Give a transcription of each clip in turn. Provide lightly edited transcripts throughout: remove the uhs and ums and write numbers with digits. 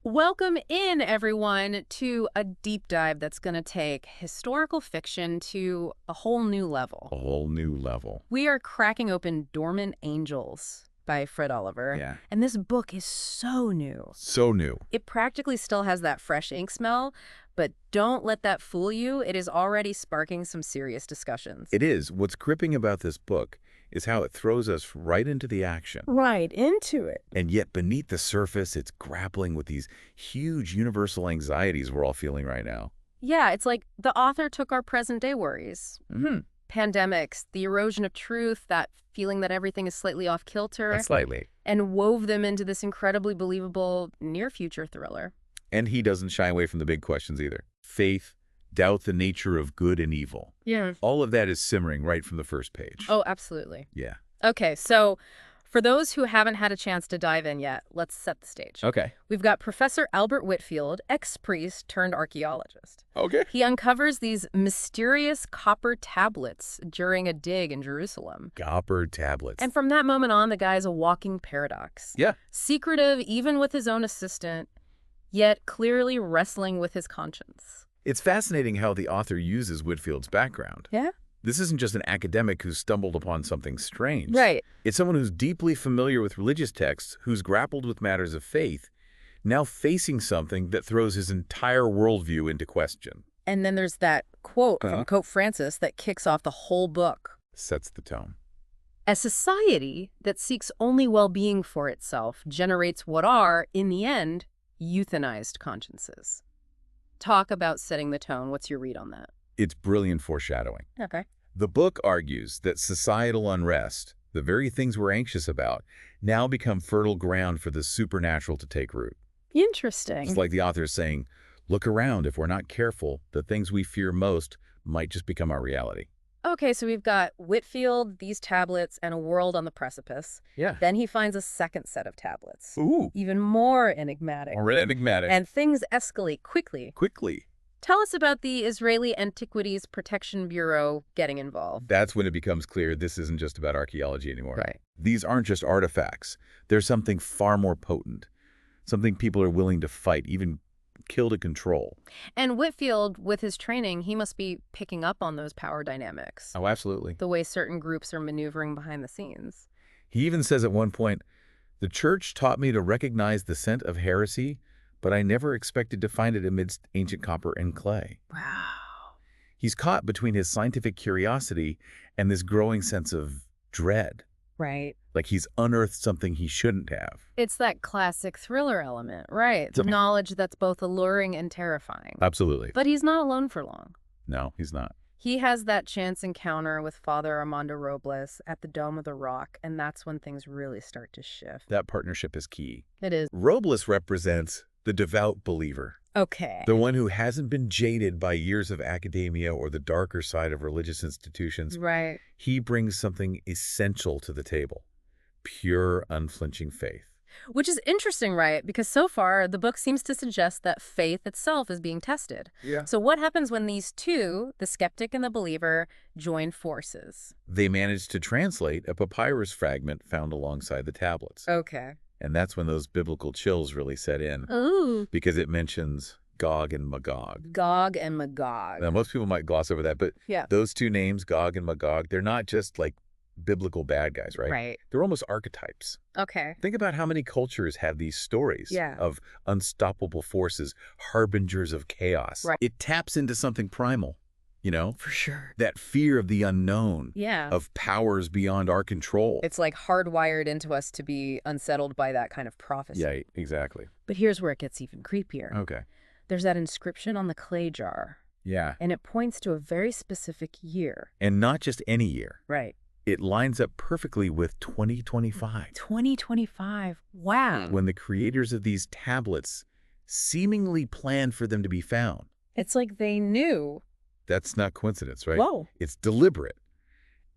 Welcome in, everyone, to a deep dive that's going to take historical fiction to a whole new level. A whole new level. We are cracking open Dormant Angels by Fred Oliver. Yeah. And this book is so new. So new. It practically still has that fresh ink smell, but don't let that fool you. It is already sparking some serious discussions. It is. What's gripping about this book is how it throws us right into the action. Right into it. And yet beneath the surface, it's grappling with these huge universal anxieties we're all feeling right now. Yeah, it's like the author took our present-day worries. Mm-hmm. Pandemics, the erosion of truth, that feeling that everything is slightly off kilter. Slightly. And wove them into this incredibly believable near-future thriller. And he doesn't shy away from the big questions either. Faith, doubt the nature of good and evil. Yeah. All of that is simmering right from the first page. Oh, absolutely. Yeah. Okay, so for those who haven't had a chance to dive in yet, let's set the stage. Okay. We've got Professor Albert Whitfield, ex-priest turned archaeologist. Okay. He uncovers these mysterious copper tablets during a dig in Jerusalem. Copper tablets. And from that moment on, the guy's a walking paradox. Yeah. Secretive, even with his own assistant, yet clearly wrestling with his conscience. It's fascinating how the author uses Whitfield's background. Yeah? This isn't just an academic who stumbled upon something strange. Right. It's someone who's deeply familiar with religious texts, who's grappled with matters of faith, now facing something that throws his entire worldview into question. And then there's that quote from Pope Francis that kicks off the whole book. Sets the tone. A society that seeks only well-being for itself generates what are, in the end, euthanized consciences. Talk about setting the tone. What's your read on that? It's brilliant foreshadowing. Okay. The book argues that societal unrest, the very things we're anxious about, now become fertile ground for the supernatural to take root. Interesting. It's like the author is saying, look around. If we're not careful, the things we fear most might just become our reality. Okay, so we've got Whitfield, these tablets, and a world on the precipice. Yeah. Then he finds a second set of tablets. Ooh. Even more enigmatic. More enigmatic. And things escalate quickly. Quickly. Tell us about the Israeli Antiquities Protection Bureau getting involved. That's when it becomes clear this isn't just about archaeology anymore. Right. These aren't just artifacts. There's something far more potent, something people are willing to fight, even kill to control. And Whitfield, with his training, he must be picking up on those power dynamics. Oh, absolutely. The way certain groups are maneuvering behind the scenes. He even says at one point, the church taught me to recognize the scent of heresy, but I never expected to find it amidst ancient copper and clay. Wow. He's caught between his scientific curiosity and this growing sense of dread. Right. Like he's unearthed something he shouldn't have. It's that classic thriller element, right? The knowledge that's both alluring and terrifying. Absolutely. But he's not alone for long. No, he's not. He has that chance encounter with Father Armando Robles at the Dome of the Rock, and that's when things really start to shift. That partnership is key. It is. Robles represents the devout believer. Okay. The one who hasn't been jaded by years of academia or the darker side of religious institutions. Right. He brings something essential to the table. Pure, unflinching faith. Which is interesting, right? Because so far, the book seems to suggest that faith itself is being tested. Yeah. So what happens when these two, the skeptic and the believer, join forces? They managed to translate a papyrus fragment found alongside the tablets. Okay. And that's when those biblical chills really set in. Ooh. Because it mentions Gog and Magog. Gog and Magog. Now, most people might gloss over that, but Yeah. those two names, Gog and Magog, they're not just like biblical bad guys, right? Right. They're almost archetypes. Okay. Think about how many cultures have these stories Yeah. of unstoppable forces, harbingers of chaos. Right. It taps into something primal, you know? For sure. That fear of the unknown, Yeah. of powers beyond our control. It's like hardwired into us to be unsettled by that kind of prophecy. Yeah, exactly. But here's where it gets even creepier. Okay. There's that inscription on the clay jar, Yeah. and it points to a very specific year. And not just any year. Right. It lines up perfectly with 2025. 2025. Wow. When the creators of these tablets seemingly planned for them to be found. It's like they knew. That's not coincidence, right? Whoa. It's deliberate.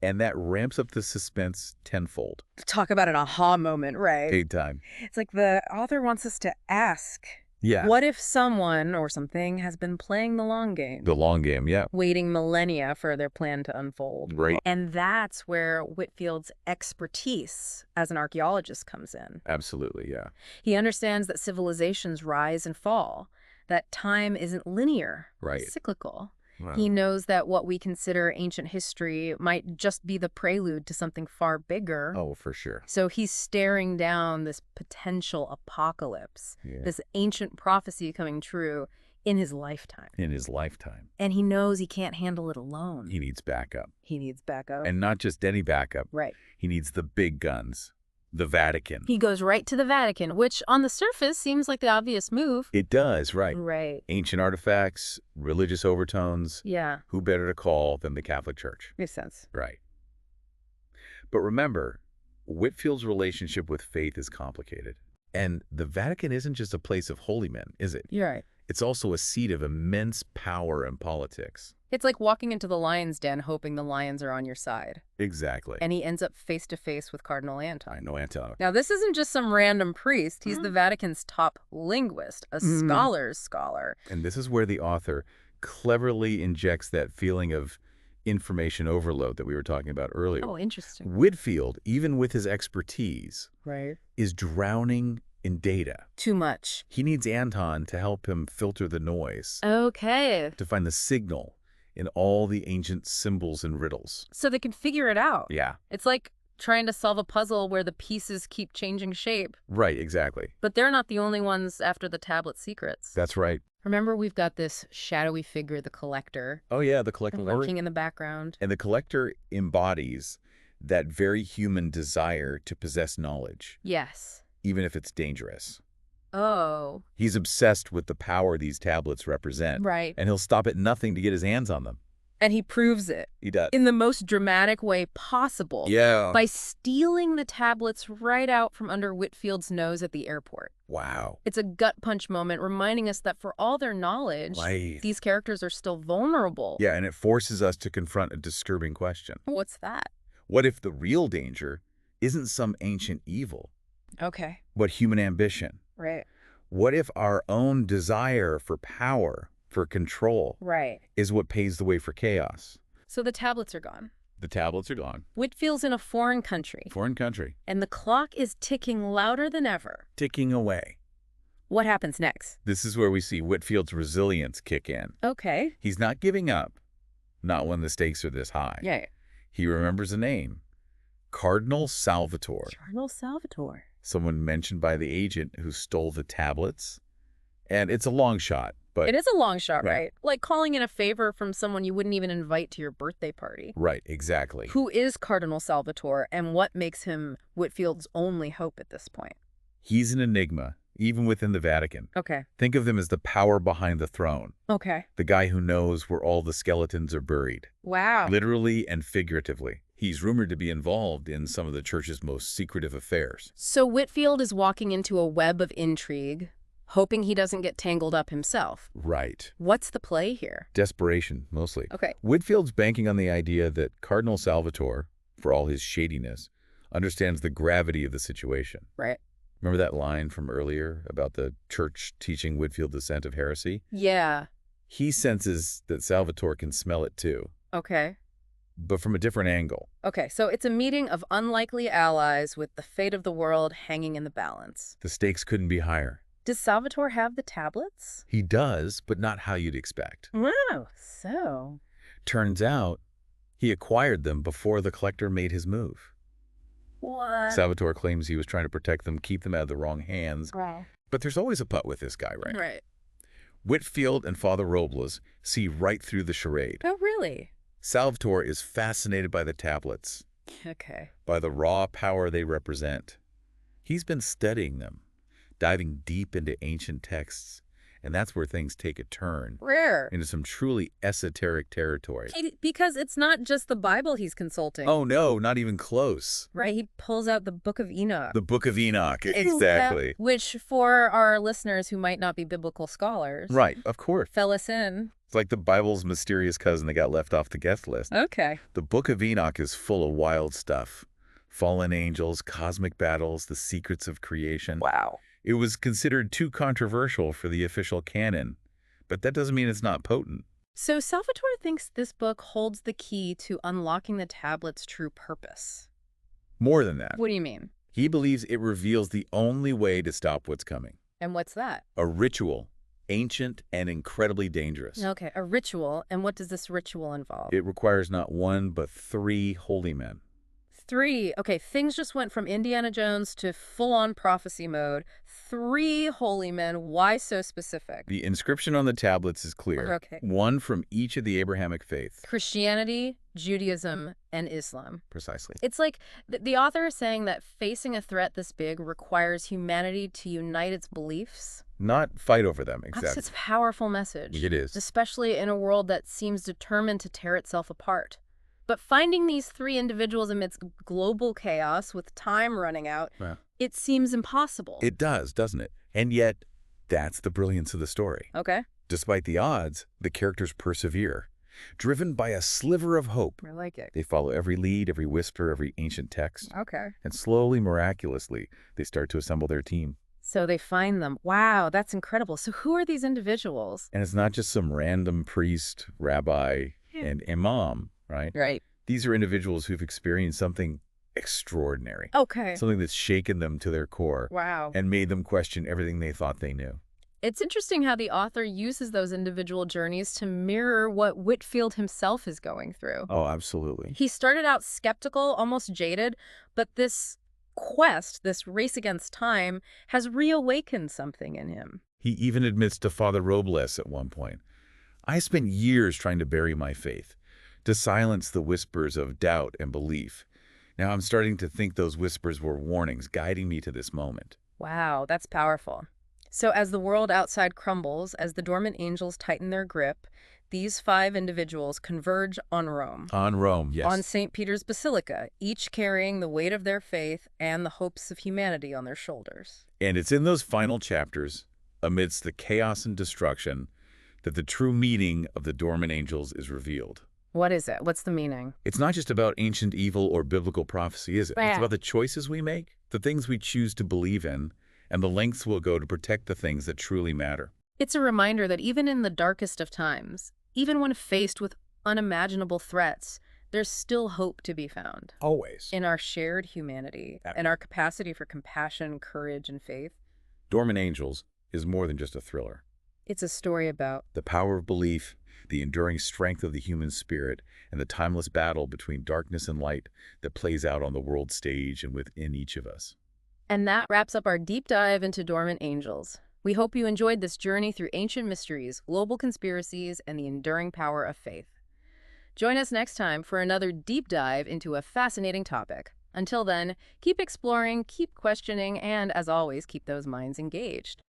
And that ramps up the suspense tenfold. Talk about an aha moment, right? Big time. It's like the author wants us to ask, Yeah. What if someone or something has been playing the long game? The long game, yeah. Waiting millennia for their plan to unfold. Right. And that's where Whitfield's expertise as an archaeologist comes in. Absolutely, yeah. He understands that civilizations rise and fall, that time isn't linear, Right. it's cyclical. Wow. He knows that what we consider ancient history might just be the prelude to something far bigger. Oh, for sure. So he's staring down this potential apocalypse, this ancient prophecy coming true in his lifetime. In his lifetime. And he knows he can't handle it alone. He needs backup. He needs backup. And not just any backup. Right. He needs the big guns. The Vatican. He goes right to the Vatican, which on the surface seems like the obvious move. It does, right. Right. Ancient artifacts, religious overtones. Yeah. Who better to call than the Catholic Church? Makes sense. Right. But remember, Whitfield's relationship with faith is complicated. And the Vatican isn't just a place of holy men, is it? You're right. It's also a seat of immense power and politics. It's like walking into the lion's den hoping the lions are on your side. Exactly. And he ends up face to face with Cardinal Anton. I know Anton. Now, this isn't just some random priest. He's the Vatican's top linguist, a scholar's scholar. And this is where the author cleverly injects that feeling of information overload that we were talking about earlier. Oh, interesting. Whitfield, even with his expertise, Right. is drowning in data. Too much. He needs Anton to help him filter the noise, Okay. to find the signal in all the ancient symbols and riddles. So they can figure it out. Yeah. It's like trying to solve a puzzle where the pieces keep changing shape. Right, exactly. But they're not the only ones after the tablet secrets. That's right. Remember, we've got this shadowy figure, the Collector, Oh, yeah, the collector. lurking in the background. And the collector embodies that very human desire to possess knowledge, Yes. even if it's dangerous. Oh. He's obsessed with the power these tablets represent. Right. And he'll stop at nothing to get his hands on them. And he proves it He does. in the most dramatic way possible. Yeah. By stealing the tablets right out from under Whitfield's nose at the airport. Wow. It's a gut punch moment reminding us that for all their knowledge, Right. these characters are still vulnerable. Yeah, and it forces us to confront a disturbing question. What's that? What if the real danger isn't some ancient evil, Okay. but human ambition? Right. What if our own desire for power, for control, Right. is what paves the way for chaos? So the tablets are gone. The tablets are gone. Whitfield's in a foreign country, Foreign country. and the clock is ticking louder than ever. Ticking away. What happens next? This is where we see Whitfield's resilience kick in. Okay. He's not giving up, not when the stakes are this high. Yeah. He remembers a name, Cardinal Salvatore, Cardinal Salvatore. someone mentioned by the agent who stole the tablets. And it's a long shot, but... It is a long shot, Right. right? Like calling in a favor from someone you wouldn't even invite to your birthday party. Right, exactly. Who is Cardinal Salvatore, and what makes him Whitfield's only hope at this point? He's an enigma, even within the Vatican. Okay. Think of him as the power behind the throne, Okay. the guy who knows where all the skeletons are buried, Wow. literally and figuratively. He's rumored to be involved in some of the church's most secretive affairs. So Whitfield is walking into a web of intrigue, hoping he doesn't get tangled up himself. Right. What's the play here? Desperation, mostly. Okay. Whitfield's banking on the idea that Cardinal Salvatore, for all his shadiness, understands the gravity of the situation. Right. Remember that line from earlier about the church teaching Whitfield the scent of heresy? Yeah. He senses that Salvatore can smell it too, Okay. but from a different angle. Okay, so it's a meeting of unlikely allies with the fate of the world hanging in the balance. The stakes couldn't be higher. Does Salvatore have the tablets? He does, but not how you'd expect. Wow, so... Turns out, he acquired them before the collector made his move. What? Salvatore claims he was trying to protect them, keep them out of the wrong hands. Right. But there's always a putt with this guy, right? Right. Whitfield and Father Robles see right through the charade. Oh, really? Salvatore is fascinated by the tablets, Okay. by the raw power they represent. He's been studying them, diving deep into ancient texts, and that's where things take a turn Rare. into some truly esoteric territory. Because it's not just the Bible he's consulting. Oh no, not even close. Right, he pulls out the Book of Enoch. The Book of Enoch, exactly. Which, for our listeners who might not be biblical scholars... Right, of course. Fill us in. It's like the Bible's mysterious cousin that got left off the guest list. Okay. The Book of Enoch is full of wild stuff. Fallen angels, cosmic battles, the secrets of creation. Wow. It was considered too controversial for the official canon, but that doesn't mean it's not potent. So Salvatore thinks this book holds the key to unlocking the tablet's true purpose. More than that, What do you mean? he believes it reveals the only way to stop what's coming. And what's that? A ritual, ancient and incredibly dangerous. Okay, a ritual. And what does this ritual involve? It requires not one, but 3 holy men. 3. Okay, things just went from Indiana Jones to full-on prophecy mode. 3 holy men. Why so specific? The inscription on the tablets is clear. Okay. 1 from each of the Abrahamic faiths. Christianity, Judaism, and Islam. Precisely. It's like the author is saying that facing a threat this big requires humanity to unite its beliefs. Not fight over them, That's exactly. its powerful message. It is. Especially in a world that seems determined to tear itself apart. But finding these 3 individuals amidst global chaos with time running out, Yeah. it seems impossible. It does, doesn't it? And yet, that's the brilliance of the story. Okay. Despite the odds, the characters persevere. Driven by a sliver of hope, I like it. they follow every lead, every whisper, every ancient text. Okay. And slowly, miraculously, they start to assemble their team. So they find them. Wow, that's incredible. So who are these individuals? And it's not just some random priest, rabbi, and imam, right? Right. These are individuals who've experienced something extraordinary. Okay. Something that's shaken them to their core Wow. and made them question everything they thought they knew. It's interesting how the author uses those individual journeys to mirror what Whitfield himself is going through. Oh, absolutely. He started out skeptical, almost jaded, but this quest, this race against time, has reawakened something in him. He even admits to Father Robles at one point, "I spent years trying to bury my faith, to silence the whispers of doubt and belief. Now I'm starting to think those whispers were warnings guiding me to this moment." Wow, that's powerful. So as the world outside crumbles, as the Dormant Angels tighten their grip, these 5 individuals converge on Rome. On Rome, yes. On St. Peter's Basilica, each carrying the weight of their faith and the hopes of humanity on their shoulders. And it's in those final chapters, amidst the chaos and destruction, that the true meaning of the Dormant Angels is revealed. What is it? What's the meaning? It's not just about ancient evil or biblical prophecy, is it? Yeah. It's about the choices we make, the things we choose to believe in, and the lengths we'll go to protect the things that truly matter. It's a reminder that even in the darkest of times, even when faced with unimaginable threats, there's still hope to be found. Always. In our shared humanity and our capacity for compassion, courage, and faith. Dormant Angels is more than just a thriller. It's a story about The power of belief, the enduring strength of the human spirit, and the timeless battle between darkness and light that plays out on the world stage and within each of us. And that wraps up our deep dive into Dormant Angels. We hope you enjoyed this journey through ancient mysteries, global conspiracies, and the enduring power of faith. Join us next time for another deep dive into a fascinating topic. Until then, keep exploring, keep questioning, and as always, keep those minds engaged.